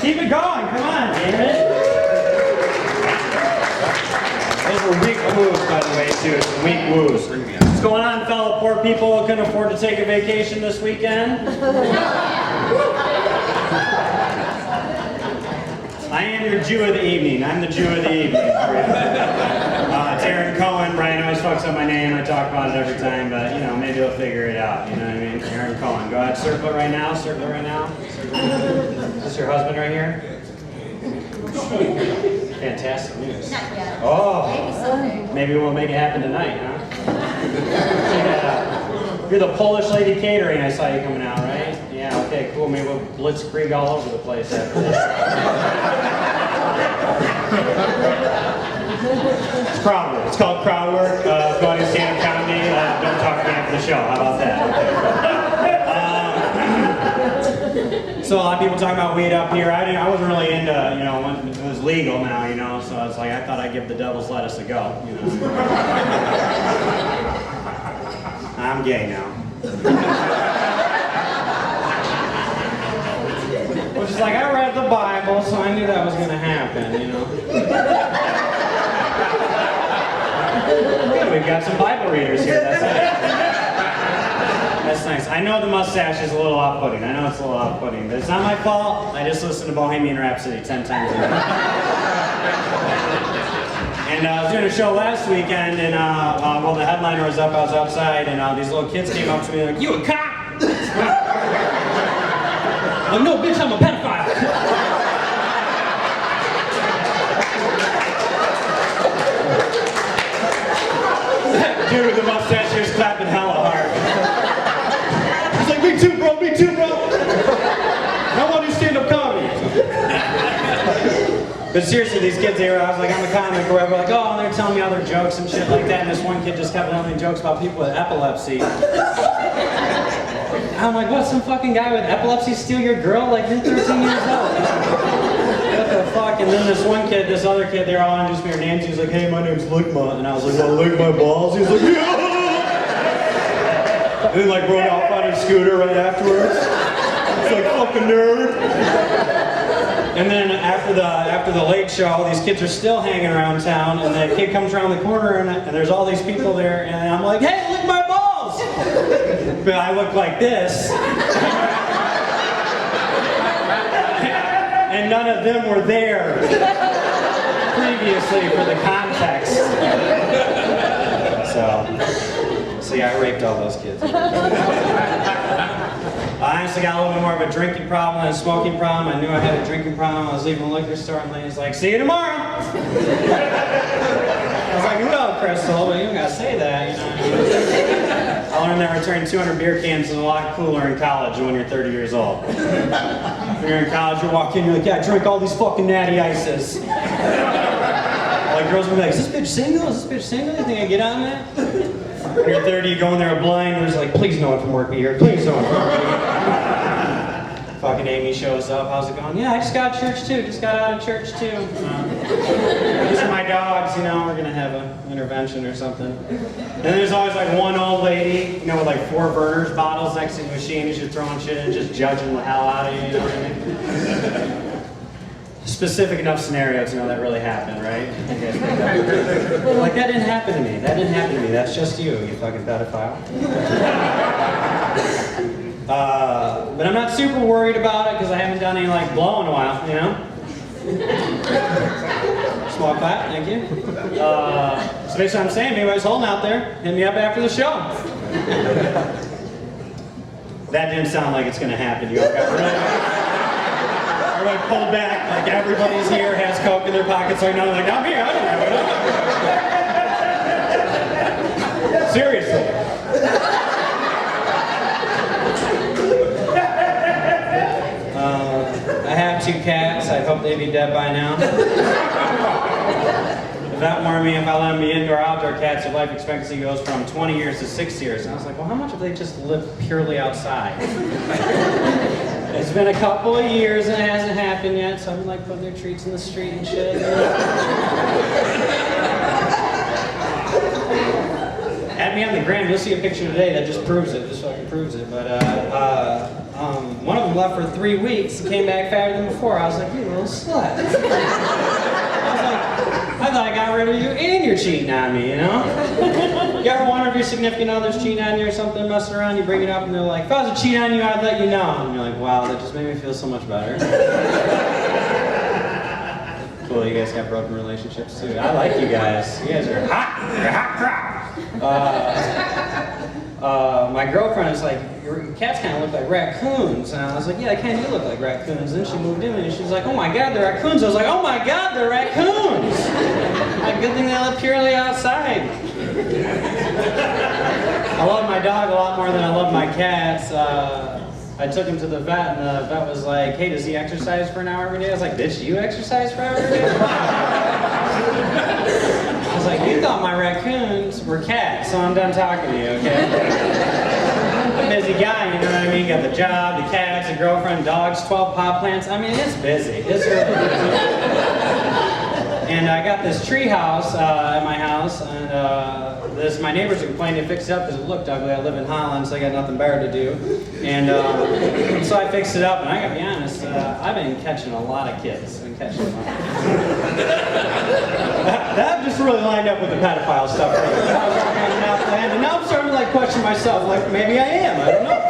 Keep it going. Come on, damn it. Those were weak woos, by the way, too. Some weak woos. What's going on, fellow poor people who couldn't afford to take a vacation this weekend? I am your Jew of the evening. I'm the Jew of the evening. It's Aaron Cohen. Brian always fucks up my name. I talk about it every time, but you know, maybe he'll figure it out. You know what I mean? Aaron Cohen. Go ahead, circle it right now. Circle it right now. Is this your husband right here? Fantastic news. Not yet. Oh, Maybe someday. maybe we'll make it happen tonight, huh? You're the Polish lady catering. I saw you coming out, right? Yeah. Okay. Cool. Maybe we'll blitzkrieg all over the place after this. It's crowd work. It's called crowd work. Go to stand-up comedy. Don't talk to me after the show. How about that? Okay. So a lot of people talking about weed up here. I wasn't really into, you know, when it was legal now, you know. So it's like I thought I'd give the devil's lettuce a go, you know. I'm gay now. Which is like I read the Bible, so I knew that was going to happen, you know. Good, we've got some Bible readers here. That's nice. That's nice. I know the mustache is a little off-putting. I know it's a little off-putting, but it's not my fault. I just listen to Bohemian Rhapsody 10 times a day. And I was doing a show last weekend, and well, the headliner was up. I was outside, and these little kids came up to me like, "You a cop?" I'm no, bitch, I'm a pedophile. Dude with the mustache here's clapping hella hard. He's like, me too, bro, me too, bro. I want to do stand-up comedy. But seriously, these kids here, I was like, I'm a comic or whatever, like, oh, and they're telling me other jokes and shit like that, and this one kid just kept telling me jokes about people with epilepsy. I'm like, what, some fucking guy with epilepsy steal your girl? Like, you're 13 years old. What the fuck? And then this one kid, this other kid, they're all introduced me to names. He's like, hey, my name's Lickma. And I was like, well, lick my balls? He's like, yeah! And then like rode off on his scooter right afterwards. He's like, fucking nerd. And then after the late show, these kids are still hanging around town, and the kid comes around the corner, and there's all these people there, and I'm like, hey, lick my balls! But I look like this. And none of them were there previously for the context. So, see, I raped all those kids. I honestly got a little bit more of a drinking problem than a smoking problem. I knew I had a drinking problem. I was leaving the liquor store, and the lady's like, see you tomorrow. I was like, well, Crystal, but you don't gotta say that, you know. I learned that returning 200 beer cans is a lot cooler in college than when you're 30 years old. When you're in college, you walk in, you're like, yeah, I drank all these fucking natty ices. Like, girls will be like, is this bitch single? Is this bitch single? You think I get on that? When you're 30, you go in there blind, and there's like, please no one from work be here. Please no one from work be here. Fucking Amy shows up. How's it going? Yeah, I just got church too. Just got out of church too. These are my dogs, you know, we're gonna have an intervention or something. And then there's always like one old lady, you know, with like 4 burners bottles next to the machine as you're throwing shit in, just judging the hell out of you, you know what I mean? Specific enough scenarios, you know, that really happened, right? Like, that didn't happen to me. That didn't happen to me. That's just you fucking pedophile. But I'm not super worried about it because I haven't done any like blow in a while, you know? Small clap, thank you. So basically I'm saying, if anybody's holding out there, hit me up after the show. That didn't sound like it's gonna happen. You all got everybody pulled back, like everybody's here, has coke in their pockets right now. They're like, I'm here, I don't have it. Seriously. I have 2 cats. I hope they'd be dead by now. If that weren't me, if I let them be indoor, outdoor cats, their life expectancy goes from 20 years to 6 years. And I was like, well, how much if they just live purely outside? It's been a couple of years and it hasn't happened yet, so I'm like putting their treats in the street and shit. Add me on the gram, you'll see a picture today that just proves it, just fucking proves it. But One of them left for 3 weeks and came back fatter than before. I was like, you little slut. I thought I got rid of you and you're cheating on me, you know? You ever wonder if your significant other's cheating on you or something, messing around, you bring it up and they're like, if I was to cheat on you, I'd let you know. And you're like, wow, that just made me feel so much better. Cool, you guys have broken relationships too. I like you guys. You guys are hot. You're hot crap. My girlfriend is like, your cats kind of look like raccoons. And I was like, yeah, they kind of do look like raccoons. Then she moved in and she was like, oh my God, they're raccoons. I was like, oh my God, they're raccoons. Like, good thing they live purely outside. I love my dog a lot more than I love my cats. I took him to the vet, and the vet was like, hey, does he exercise for an hour every day? I was like, bitch, do you exercise for an hour every day? I was like, you thought my raccoons were cats, so I'm done talking to you, okay? I'm a busy guy, you know what I mean? Got the job, the cats, the girlfriend, dogs, 12 pot plants. I mean, it's busy. It's really busy. And I got this tree house at my house, and my neighbors are complaining to fix it up because it looked ugly. I live in Holland, so I got nothing better to do. And so I fixed it up, and I gotta be honest, I've been catching a lot of kids. I've been catching a lot. That just really lined up with the pedophile stuff. Right? And now I'm starting to like question myself, like maybe I am, I don't know.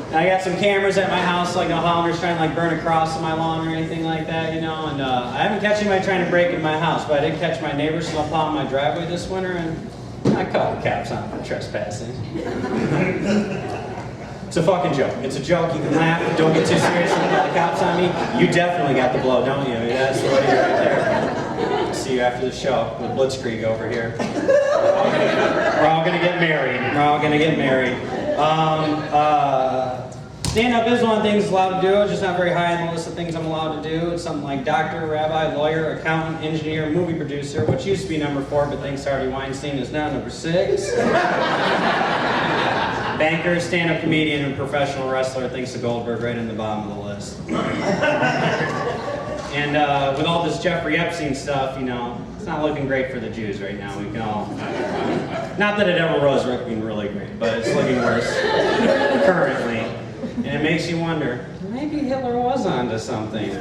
And I got some cameras at my house, like no Hollanders trying to like burn a cross on my lawn or anything like that, you know. And I haven't catch anybody trying to break in my house, but I did catch my neighbors snowplowing my driveway this winter, and I called the cops on for trespassing. It's a fucking joke. It's a joke. You can laugh, but don't get too serious when you call the cops on me. You definitely got the blow, don't you? That's the way right there. See you after the show with Blitzkrieg over here. We're all gonna get married. We're all gonna get married. Stand-up is one of the things allowed to do. It's just not very high on the list of things I'm allowed to do. It's something like doctor, rabbi, lawyer, accountant, engineer, movie producer, which used to be number 4, but thanks to Harvey Weinstein is now number 6. Banker, stand-up comedian, and professional wrestler, thanks to Goldberg, right in the bottom of the list. And with all this Jeffrey Epstein stuff, you know, it's not looking great for the Jews right now. We can all, not that it ever was looking really great, but it's looking worse currently. And it makes you wonder, maybe Hitler was onto something.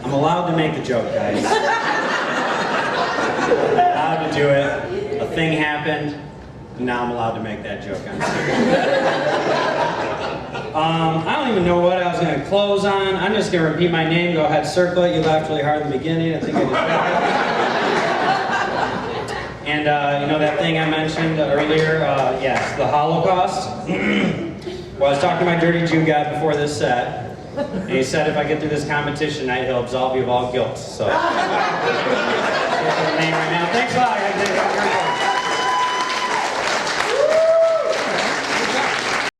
I'm allowed to make the joke, guys. I'm allowed to do it. A thing happened, and now I'm allowed to make that joke. I'm serious. I don't even know what I was going to close on. I'm just going to repeat my name. Go ahead, circle it. You laughed really hard in the beginning. I think I did better. And you know that thing I mentioned earlier? Yes, the Holocaust. Well, I was talking to my dirty Jew guy before this set, and he said if I get through this competition tonight, he'll absolve you of all guilt. So.